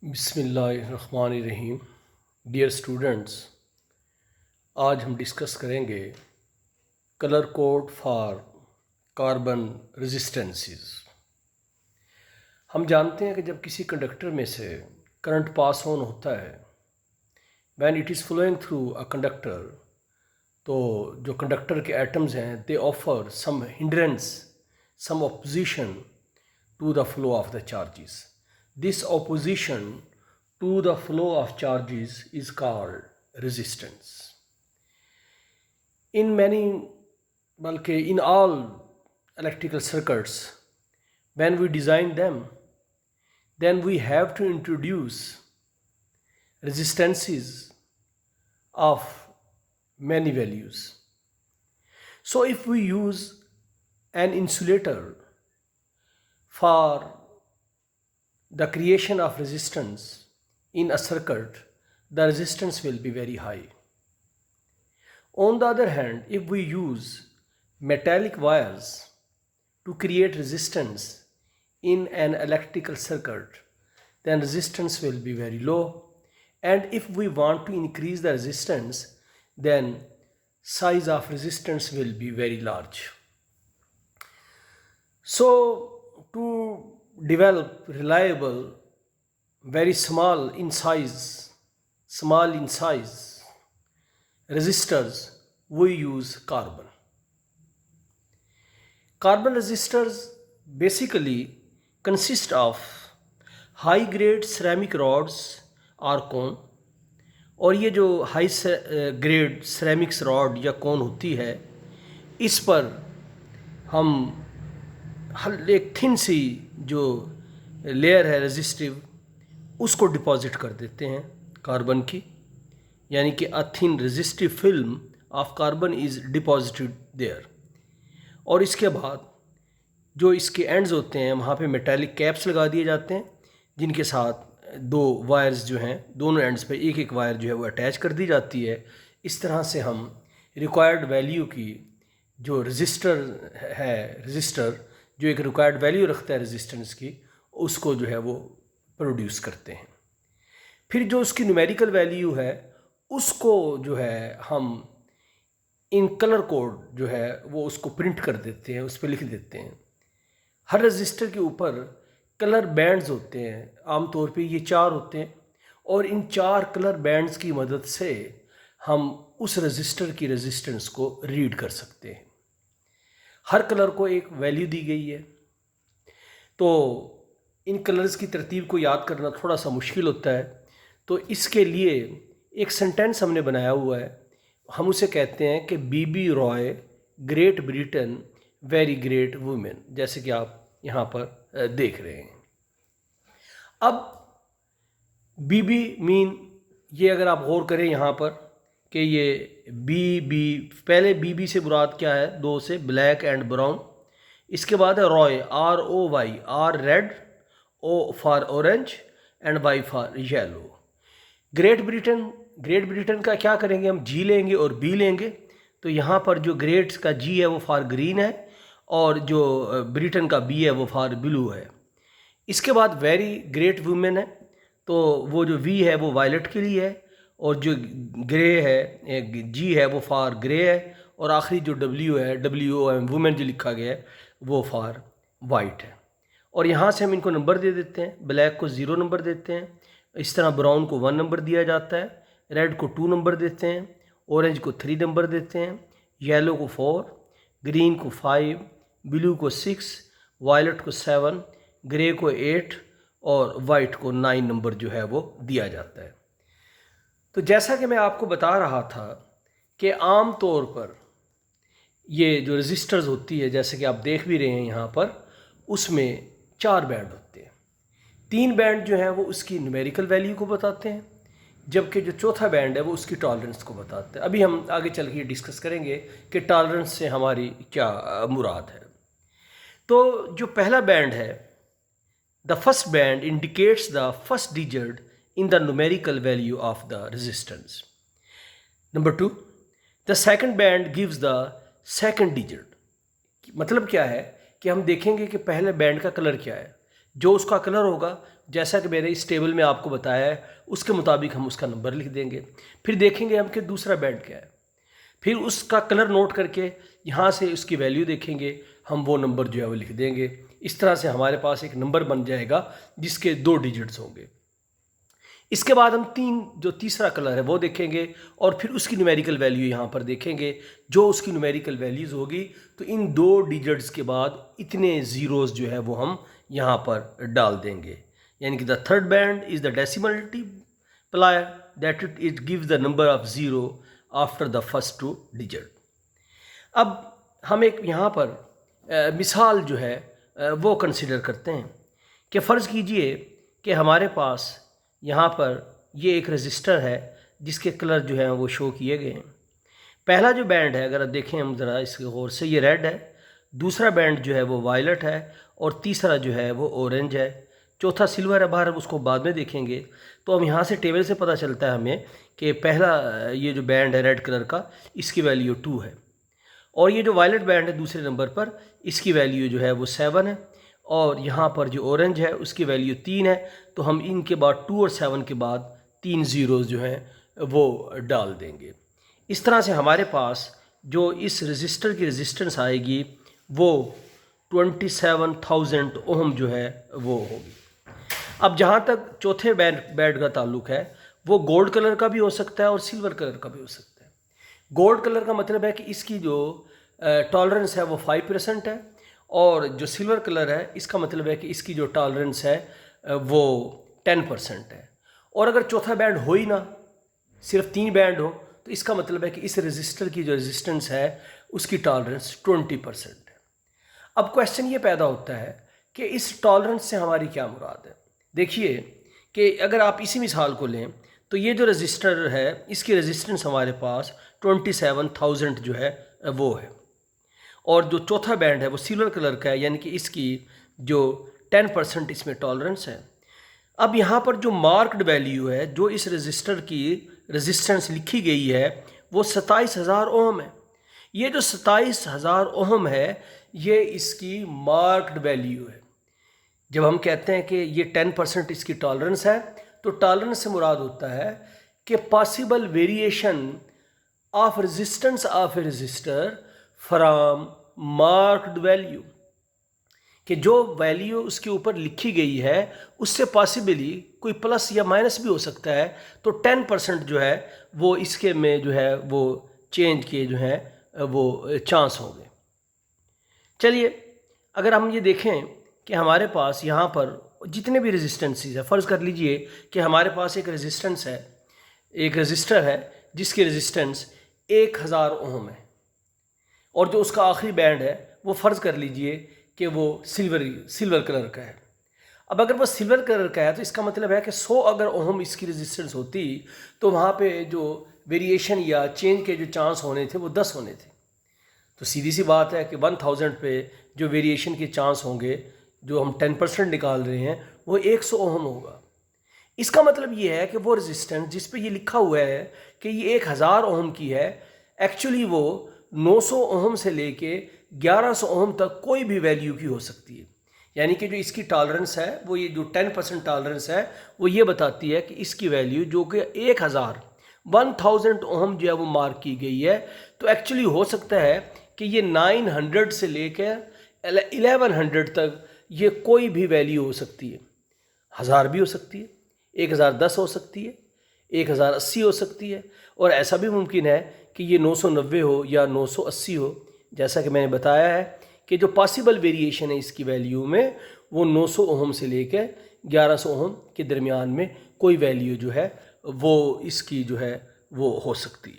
बिस्मिल्लाहिर्रहमानिर्रहीम। Dear students, आज हम डिस्कस करेंगे colour code for carbon resistances. हम जानते हैं कि जब किसी कंडक्टर में से करंट पास ऑन होता है, when it is flowing through a conductor, तो जो कंडक्टर के एटम्स हैं they offer some hindrance, some opposition to the flow of the charges. This opposition to the flow of charges is called resistance. In all electrical circuits, when we design them, then we have to introduce resistances of many values. So if we use an insulator for the creation of resistance in a circuit, the resistance will be very high. On the other hand, if we use metallic wires to create resistance in an electrical circuit, then resistance will be very low. And if we want to increase the resistance, then size of resistance will be very large. So to develop reliable, very small in size resistors, we use carbon. Carbon resistors basically consist of high grade ceramic rods or cone, और ये जो high grade ceramics rod या कोन होती है, इस पर हम एक थिन सी जो लेयर है रेजिस्टिव, उसको डिपॉजिट कर देते हैं कार्बन की, यानी कि a thin resistive film of carbon is deposited there. और इसके बाद जो इसके एंड्स होते हैं वहाँ पे मेटालिक कैप्स लगा दिए जाते हैं, जिनके साथ दो वायर्स जो हैं दोनों एंड्स पे एक एक वायर जो है वो अटैच कर दी जाती है. इस तरह से हम रिक्वायर्ड वैल्यू की जो रजिस्टर जो एक रिक्वायर्ड वैल्यू रखता है रेजिस्टेंस की, उसको जो है वो प्रोड्यूस करते हैं. फिर जो उसकी न्यूमेरिकल वैल्यू है उसको जो है हम इन कलर कोड जो है वो उसको प्रिंट कर देते हैं, उस पर लिख देते हैं. हर रजिस्टर के ऊपर कलर बैंड्स होते हैं, आमतौर पे ये 4 होते हैं, और इन 4 कलर बैंड्स की मदद से हम उस रजिस्टर की रेजिस्टेंस को रीड कर सकते हैं. हर कलर को एक वैल्यू दी गई है, तो इन कलर्स की तरतीब को याद करना थोड़ा सा मुश्किल होता है. तो इसके लिए एक सेंटेंस हमने बनाया हुआ है, हम उसे कहते हैं कि Bibi Roy great Britain very great women, जैसे कि आप यहाँ पर देख रहे हैं. अब बीबी मीन, ये अगर आप गौर करें यहाँ पर कि ये बी पहले बीबी से मुराद क्या है, 2 से ब्लैक एंड ब्राउन. इसके बाद है Roy, ROY, R red, O for orange and Y for yellow. Great Britain का क्या करेंगे, हम G लेंगे और B लेंगे. तो यहाँ पर जो ग्रेट का G है वो फॉर ग्रीन है, और जो ब्रिटेन का B है वो फॉर ब्लू है. इसके बाद वेरी ग्रेट वुमेन है, तो वो जो V है वो वायलेट के लिए है, और जो ग्रे है G है वो फॉर ग्रे है, और आखिरी जो W है WOM वुमेन जो लिखा गया है वो फॉर वाइट है. और यहाँ से हम इनको नंबर दे देते हैं. ब्लैक को 0 नंबर देते हैं, इस तरह ब्राउन को 1 नंबर दिया जाता है, रेड को 2 नंबर देते हैं, ऑरेंज को 3 नंबर देते हैं, येलो को 4, ग्रीन को 5, ब्लू को 6, वायलेट को 7, ग्रे को 8 और वाइट को 9 नंबर जो है वो दिया जाता है. तो जैसा कि मैं आपको बता रहा था कि आम तौर पर ये जो रजिस्टर्स होती है, जैसे कि आप देख भी रहे हैं यहाँ पर, उसमें 4 बैंड होते हैं. 3 बैंड जो है वो उसकी न्यूमेरिकल वैल्यू को बताते हैं, जबकि जो चौथा बैंड है वो उसकी टॉलरेंस को बताता है. अभी हम आगे चल के डिस्कस करेंगे कि टॉलरेंस से हमारी क्या मुराद है. तो जो पहला बैंड है, the first band indicates the first digit in the numerical value of the resistance. Number 2, the second band gives the second digit. मतलब क्या है कि हम देखेंगे कि पहले बैंड का कलर क्या है, जो उसका कलर होगा जैसा कि मैंने इस टेबल में आपको बताया है उसके मुताबिक हम उसका नंबर लिख देंगे। फिर देखेंगे हम कि दूसरा बैंड क्या है, फिर उसका कलर नोट करके यहाँ से उसकी वैल्यू देखेंगे, हम वो नंबर जो है वो लिख देंगे। इस तरह से हमारे पास एक नंबर बन जाएगा जिसके 2 डिजिट्स होंगे। इसके बाद हम जो तीसरा कलर है वो देखेंगे और फिर उसकी न्यूमेरिकल वैल्यू यहाँ पर देखेंगे। जो उसकी न्यूमेरिकल वैल्यूज़ होगी तो इन 2 डिजिट्स के बाद इतने ज़ीरोज़ जो है वो हम यहाँ पर डाल देंगे। यानी कि the third band is the decimal multiplier that it gives the number of zero after the first 2 digit. अब हम एक यहाँ पर मिसाल जो है वो कंसिडर करते हैं कि फ़र्ज़ कीजिए कि हमारे पास यहाँ पर ये एक रजिस्टर है जिसके कलर जो है वो शो किए गए हैं। पहला जो बैंड है अगर आप देखें हम ज़रा इसके गौर से, ये रेड है, दूसरा बैंड जो है वो वायलेट है और तीसरा जो है वो ऑरेंज है, चौथा सिल्वर है। बाहर उसको बाद में देखेंगे। तो हम यहाँ से टेबल से पता चलता है हमें कि पहला ये जो बैंड है रेड कलर का, इसकी वैल्यू 2 है और ये जो वायलेट बैंड है दूसरे नंबर पर, इसकी वैल्यू जो है वो 7 है और यहाँ पर जो ऑरेंज है उसकी वैल्यू 3 है। तो हम इनके बाद 2 और 7 के बाद 3 ज़ीरोज़ जो हैं वो डाल देंगे। इस तरह से हमारे पास जो इस रजिस्टर की रेजिस्टेंस आएगी वो 27,000 ओम जो है वो होगी। अब जहाँ तक चौथे बैंड का ताल्लुक है वो गोल्ड कलर का भी हो सकता है और सिल्वर कलर का भी हो सकता है। गोल्ड कलर का मतलब है कि इसकी जो टॉलरेंस है वो 5% है और जो सिल्वर कलर है इसका मतलब है कि इसकी जो टॉलरेंस है वो 10% है। और अगर चौथा बैंड हो ही ना, सिर्फ 3 बैंड हो, तो इसका मतलब है कि इस रजिस्टर की जो रेजिस्टेंस है उसकी टॉलरेंस 20% है। अब क्वेश्चन ये पैदा होता है कि इस टॉलरेंस से हमारी क्या मुराद है। देखिए कि अगर आप इसी मिसाल को लें तो ये जो रजिस्टर है इसकी रेजिस्टेंस हमारे पास 27,000 जो है वो है और जो चौथा बैंड है वो सिल्वर कलर का है, यानी कि इसकी जो 10% इसमें टॉलरेंस है। अब यहाँ पर जो मार्क्ड वैल्यू है, जो इस रजिस्टर की रेजिस्टेंस लिखी गई है वो 27,000 ओम है। ये जो 27,000 ओम है ये इसकी मार्क्ड वैल्यू है। जब हम कहते हैं कि ये 10% इसकी टॉलरेंस है तो टॉलरेंस से मुराद होता है कि possible variation of resistance of A register from marked value, कि जो वैल्यू उसके ऊपर लिखी गई है उससे पॉसिबली कोई प्लस या माइनस भी हो सकता है। तो 10% जो है वो इसके में जो है वो चेंज के जो है वो चांस होंगे। चलिए अगर हम ये देखें कि हमारे पास यहाँ पर जितने भी रेजिस्टेंसेस है, फ़र्ज़ कर लीजिए कि हमारे पास एक रेजिस्टेंस है, एक रजिस्टर है जिसकी रेजिस्टेंस 1000 ओम है और जो उसका आखिरी बैंड है वो फ़र्ज़ कर लीजिए कि वो सिल्वर कलर का है। अब अगर वो सिल्वर कलर का है तो इसका मतलब है कि 100 अगर ओम इसकी रेजिस्टेंस होती तो वहाँ पे जो वेरिएशन या चेंज के जो चांस होने थे वो 10 होने थे। तो सीधी सी बात है कि 1000 पे जो वेरिएशन के चांस होंगे, जो हम 10% निकाल रहे हैं, वो 100 ओम होगा। इसका मतलब ये है कि वो रेजिस्टेंस जिस पे ये लिखा हुआ है कि ये 1000 ओम की है, एक्चुअली वो 900 ओम से लेके 1100 ओम तक कोई भी वैल्यू की हो सकती है। यानी कि जो इसकी टॉलरेंस है वो ये जो 10% टॉलरेंस है वो ये बताती है कि इसकी वैल्यू जो कि 1000 ओम जो है वो मार्क की गई है, तो एक्चुअली हो सकता है कि ये 900 से लेकर 1100 तक ये कोई भी वैल्यू हो सकती है। 1000 भी हो सकती है, 1010 हो सकती है, 1080 हो सकती है और ऐसा भी मुमकिन है कि ये 990 हो या 980 हो। जैसा कि मैंने बताया है कि जो पॉसिबल वेरिएशन है इसकी वैल्यू में वो 900 ओम से लेकर 1100 ओम के दरमियान में कोई वैल्यू जो है वो इसकी जो है वो हो सकती है।